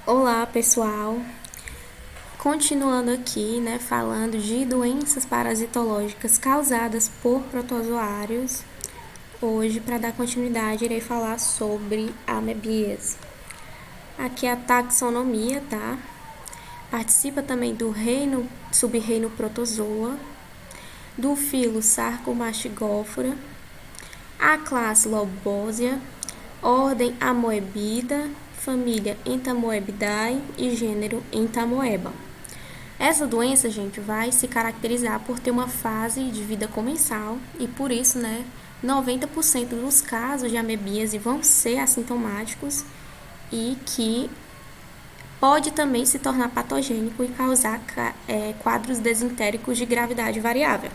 Olá, pessoal. Continuando aqui, né, falando de doenças parasitológicas causadas por protozoários. Hoje, para dar continuidade, irei falar sobre amebíase. Aqui é a taxonomia, tá? Participa também do reino, sub-reino protozoa, do filo Sarcomastigófora, a classe Lobósia, ordem Amoebida, família Entamoebidae e gênero Entamoeba. Essa doença, gente, vai se caracterizar por ter uma fase de vida comensal e por isso, 90% dos casos de amebíase vão ser assintomáticos e que pode também se tornar patogênico e causar quadros desentéricos de gravidade variável.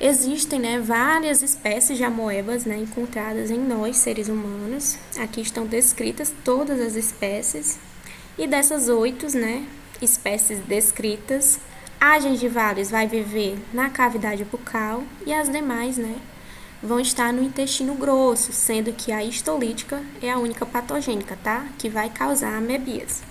Existem, várias espécies de amoebas, encontradas em nós, seres humanos. Aqui estão descritas todas as espécies. E dessas 8, espécies descritas, a gengivalis vai viver na cavidade bucal e as demais, vão estar no intestino grosso, sendo que a histolítica é a única patogênica, tá? Que vai causar amebíase.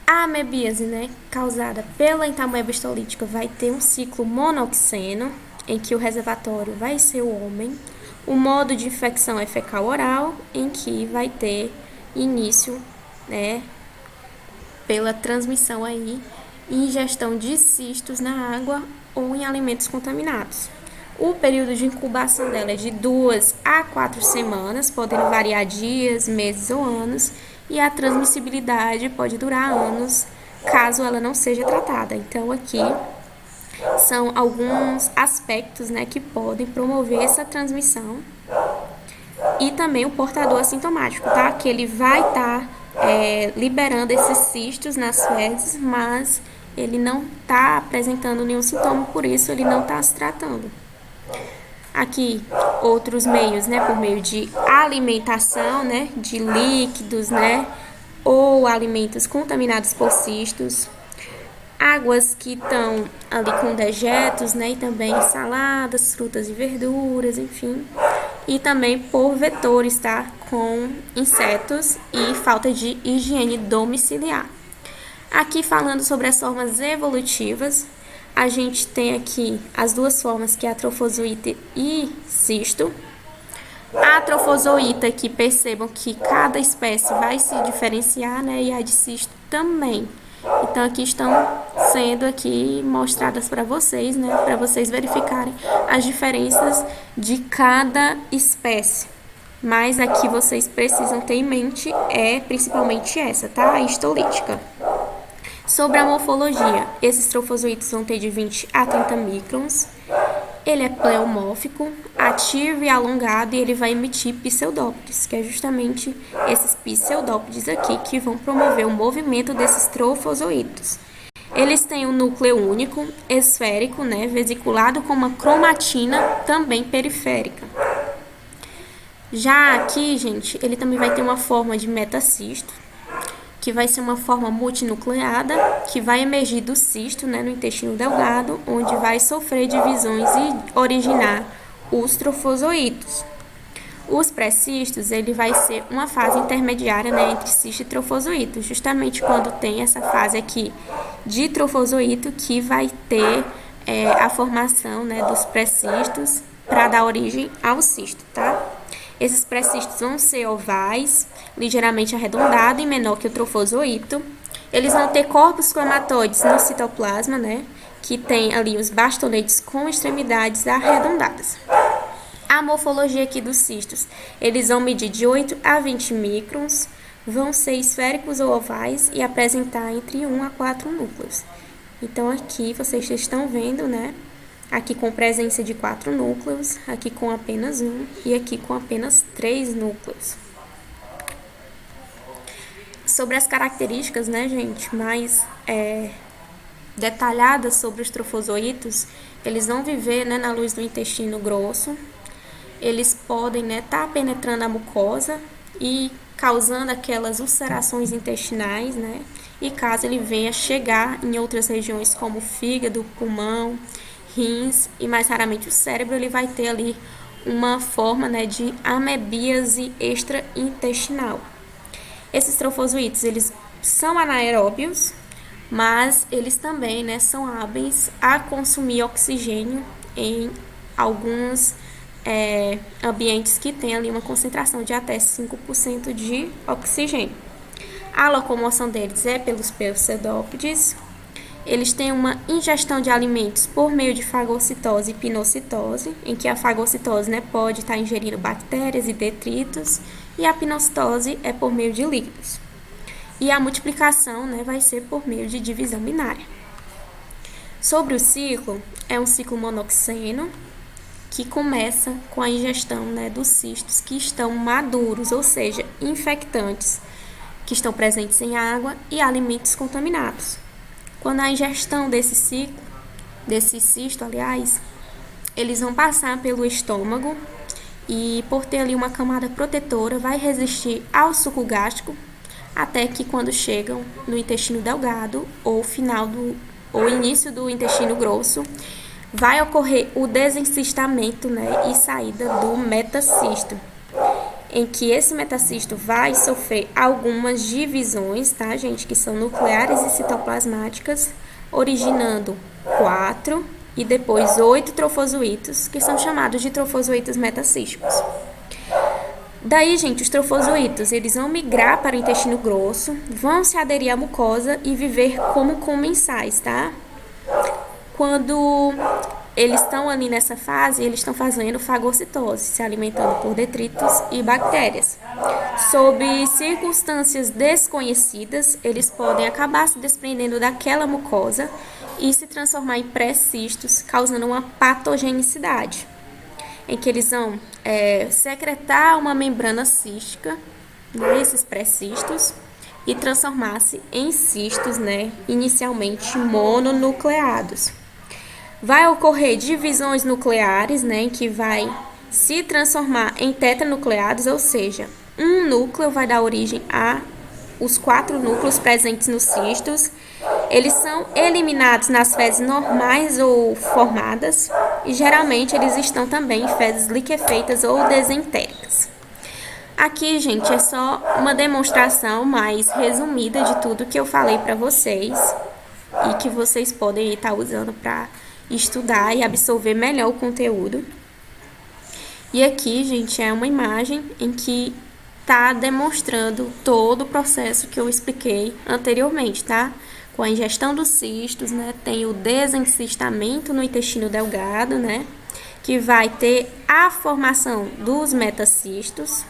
A amebíase, causada pela entamoeba histolítica, vai ter um ciclo monoxeno, em que o reservatório vai ser o homem. O modo de infecção é fecal-oral, em que vai ter início, pela transmissão aí e ingestão de cistos na água ou em alimentos contaminados. O período de incubação dela é de 2 a 4 semanas, podendo variar dias, meses ou anos, e a transmissibilidade pode durar anos, caso ela não seja tratada. Então, aqui são alguns aspectos, que podem promover essa transmissão. E também o portador assintomático, tá? Que ele vai estar liberando esses cistos nas fezes, mas ele não está apresentando nenhum sintoma, por isso ele não está se tratando. Aqui, outros meios, por meio de alimentação, de líquidos, ou alimentos contaminados por cistos, águas que estão ali com dejetos, e também saladas, frutas e verduras, enfim. E também por vetores, tá? Com insetos e falta de higiene domiciliar. Aqui falando sobre as formas evolutivas, a gente tem aqui as duas formas, que é a trofozoíta e cisto. A trofozoíta, que percebam que cada espécie vai se diferenciar, e a de cisto também. Então, aqui estão sendo aqui mostradas para vocês, para vocês verificarem as diferenças de cada espécie. Mas aqui vocês precisam ter em mente principalmente essa, tá? A histolítica. Sobre a morfologia, esses trofozoítos vão ter de 20 a 30 microns. Ele é pleomórfico, ativo e alongado, e ele vai emitir pseudópodes, que é justamente esses pseudópodes aqui que vão promover o movimento desses trofozoítos. Eles têm um núcleo único, esférico, vesiculado com uma cromatina também periférica. Já aqui, gente, ele também vai ter uma forma de metacisto, que vai ser uma forma multinucleada, que vai emergir do cisto, no intestino delgado, onde vai sofrer divisões e originar os trofozoítos. Os pré-cistos, ele vai ser uma fase intermediária, entre cisto e trofozoíto, justamente quando tem essa fase aqui de trofozoíto, que vai ter a formação, dos pré-cistos para dar origem ao cisto, tá? Esses pré-cistos vão ser ovais, ligeiramente arredondados e menor que o trofozoíto. Eles vão ter corpos cromatóides no citoplasma, que tem ali os bastonetes com extremidades arredondadas. A morfologia aqui dos cistos, eles vão medir de 8 a 20 microns, vão ser esféricos ou ovais e apresentar entre 1 a 4 núcleos. Então, aqui vocês estão vendo, aqui com presença de 4 núcleos, aqui com apenas 1 e aqui com apenas 3 núcleos. Sobre as características, gente, mais detalhadas sobre os trofozoítos, eles vão viver, na luz do intestino grosso. Eles podem, estar penetrando a mucosa e causando aquelas ulcerações intestinais, E caso ele venha chegar em outras regiões como fígado, pulmão, rins e mais raramente o cérebro, ele vai ter ali uma forma, de amebíase extraintestinal. Esses trofozoítos, eles são anaeróbios, mas eles também, né, são hábeis a consumir oxigênio em alguns ambientes que tem ali uma concentração de até 5% de oxigênio. A locomoção deles é pelos pseudópodes. Eles têm uma ingestão de alimentos por meio de fagocitose e pinocitose, em que a fagocitose, né, pode estar ingerindo bactérias e detritos, e a pinocitose é por meio de líquidos. E a multiplicação, né, vai ser por meio de divisão binária. Sobre o ciclo, é um ciclo monoxeno, que começa com a ingestão, né, dos cistos que estão maduros, ou seja, infectantes, que estão presentes em água e alimentos contaminados. Quando a ingestão desse cisto, eles vão passar pelo estômago e, por ter ali uma camada protetora, vai resistir ao suco gástrico até que, quando chegam no intestino delgado ou início do intestino grosso, vai ocorrer o desencistamento, né, e saída do metacisto, em que esse metacisto vai sofrer algumas divisões, tá, gente, que são nucleares e citoplasmáticas, originando 4 e depois 8 trofozoítos, que são chamados de trofozoítos metacísticos. Daí, gente, os trofozoítos, eles vão migrar para o intestino grosso, vão se aderir à mucosa e viver como comensais, tá? Quando eles estão ali nessa fase, eles estão fazendo fagocitose, se alimentando por detritos e bactérias. Sob circunstâncias desconhecidas, eles podem acabar se desprendendo daquela mucosa e se transformar em pré-cistos, causando uma patogenicidade, em que eles vão secretar uma membrana cística, né, esses pré-cistos, e transformar-se em cistos, né, inicialmente mononucleados. Vai ocorrer divisões nucleares, né, em que vai se transformar em tetranucleados, ou seja, um núcleo vai dar origem a os 4 núcleos presentes nos cistos. Eles são eliminados nas fezes normais ou formadas e geralmente eles estão também em fezes liquefeitas ou desentéricas. Aqui, gente, é só uma demonstração mais resumida de tudo que eu falei para vocês e que vocês podem estar usando para estudar e absorver melhor o conteúdo. E aqui, gente, é uma imagem em que está demonstrando todo o processo que eu expliquei anteriormente, tá? Com a ingestão dos cistos, né? Tem o desencistamento no intestino delgado, né? Que vai ter a formação dos metacistos.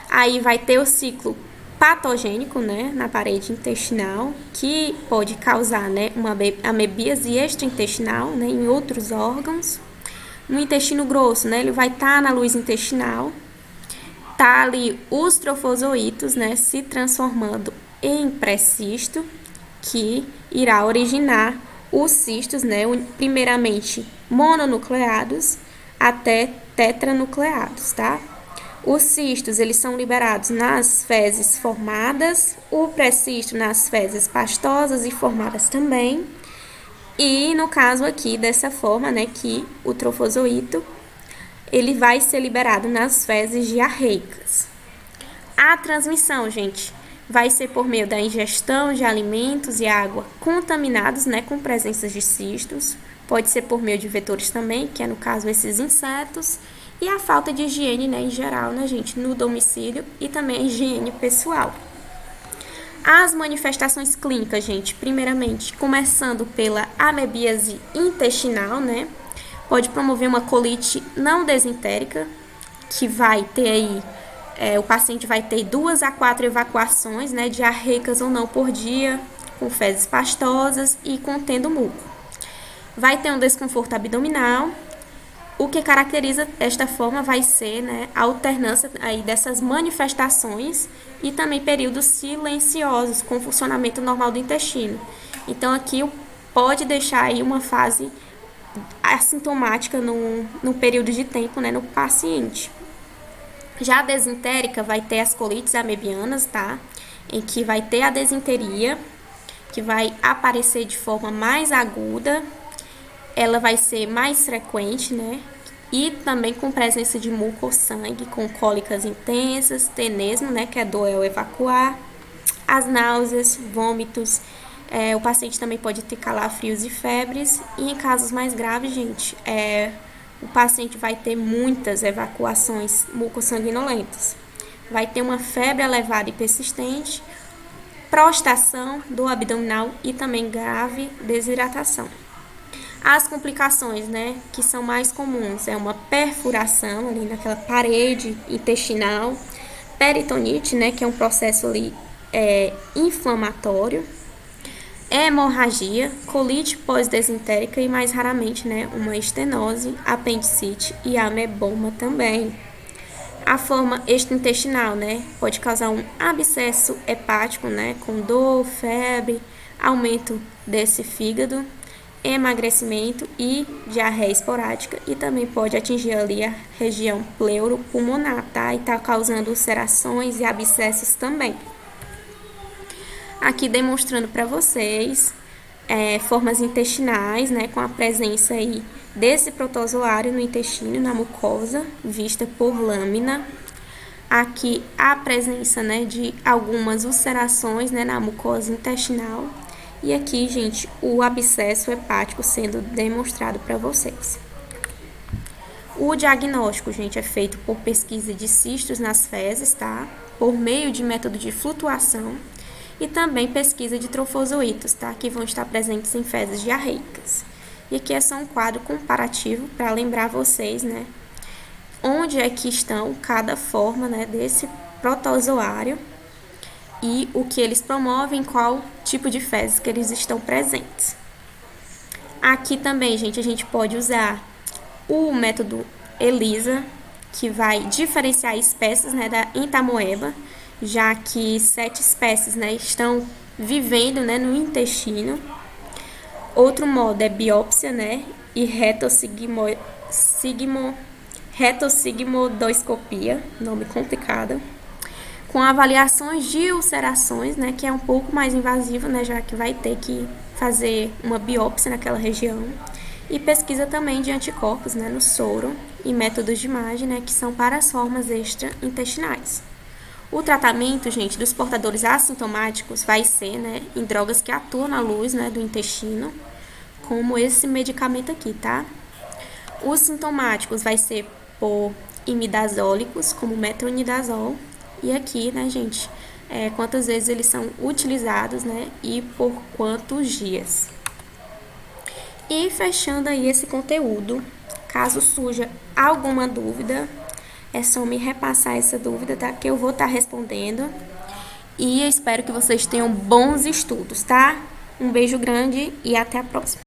Aí vai ter o ciclo patogênico, né, na parede intestinal, que pode causar, né, uma amebíase extraintestinal, né, em outros órgãos. No intestino grosso, né, ele vai estar na luz intestinal. Tá ali os trofozoítos, né, se transformando em pré-cisto, que irá originar os cistos, né, primeiramente mononucleados até tetranucleados, tá? Os cistos, eles são liberados nas fezes formadas, o pré-cisto nas fezes pastosas e formadas também. E no caso aqui, dessa forma, né, que o trofozoíto, ele vai ser liberado nas fezes diarreicas. A transmissão, gente, vai ser por meio da ingestão de alimentos e água contaminados, né, com presença de cistos. Pode ser por meio de vetores também, que é no caso esses insetos. E a falta de higiene, né, em geral, né, gente, no domicílio e também a higiene pessoal. As manifestações clínicas, gente, primeiramente, começando pela amebíase intestinal, né, pode promover uma colite não desentérica, que vai ter aí, o paciente vai ter 2 a 4 evacuações, né, diarreicas ou não por dia, com fezes pastosas e contendo muco. Vai ter um desconforto abdominal. O que caracteriza esta forma vai ser, né, a alternância aí dessas manifestações e também períodos silenciosos com funcionamento normal do intestino. Então, aqui pode deixar aí uma fase assintomática num período de tempo, né, no paciente. Já a desentérica vai ter as colites amebianas, tá? Em que vai ter a desenteria, que vai aparecer de forma mais aguda. Ela vai ser mais frequente, né? e também com presença de muco ou sangue, com cólicas intensas, tenesmo, né, que é dor ao evacuar, as náuseas, vômitos. O paciente também pode ter calafrios e febres, e em casos mais graves, gente, o paciente vai ter muitas evacuações mucossanguinolentas. Vai ter uma febre elevada e persistente, prostração do abdominal e também grave desidratação. As complicações, né, que são mais comuns, é uma perfuração ali naquela parede intestinal, peritonite, né, que é um processo ali inflamatório, hemorragia, colite pós-desentérica e mais raramente, né, uma estenose, apendicite e ameboma também. A forma extraintestinal, né, pode causar um abscesso hepático, né, com dor, febre, aumento desse fígado, emagrecimento e diarreia esporádica, e também pode atingir ali a região pleuropulmonar, tá? E tá causando ulcerações e abscessos também. Aqui demonstrando para vocês formas intestinais, né, com a presença aí desse protozoário no intestino, na mucosa, vista por lâmina. Aqui a presença, né, de algumas ulcerações, né, na mucosa intestinal. E aqui, gente, o abscesso hepático sendo demonstrado para vocês. O diagnóstico, gente, é feito por pesquisa de cistos nas fezes, tá? Por meio de método de flutuação e também pesquisa de trofozoitos, tá? Que vão estar presentes em fezes diarreicas. E aqui é só um quadro comparativo para lembrar vocês, né? Onde é que estão cada forma, né, desse protozoário e o que eles promovem, qual tipo de fezes que eles estão presentes. Aqui também, gente, a gente pode usar o método ELISA, que vai diferenciar espécies, né, da entamoeba, já que 7 espécies, né, estão vivendo, né, no intestino. Outro modo é biópsia, né, e retossigmoidoscopia, nome complicado, com avaliações de ulcerações, né, que é um pouco mais invasivo, né, já que vai ter que fazer uma biópsia naquela região, e pesquisa também de anticorpos, né, no soro, e métodos de imagem, né, que são para as formas extraintestinais. O tratamento, gente, dos portadores assintomáticos vai ser, né, em drogas que atuam na luz, né, do intestino, como esse medicamento aqui, tá? Os sintomáticos vai ser por imidazólicos, como metronidazol, e aqui, né, gente, quantas vezes eles são utilizados, né, e por quantos dias. E fechando aí esse conteúdo, caso surja alguma dúvida, é só me repassar essa dúvida, tá? Que eu vou estar respondendo. E eu espero que vocês tenham bons estudos, tá? Um beijo grande e até a próxima.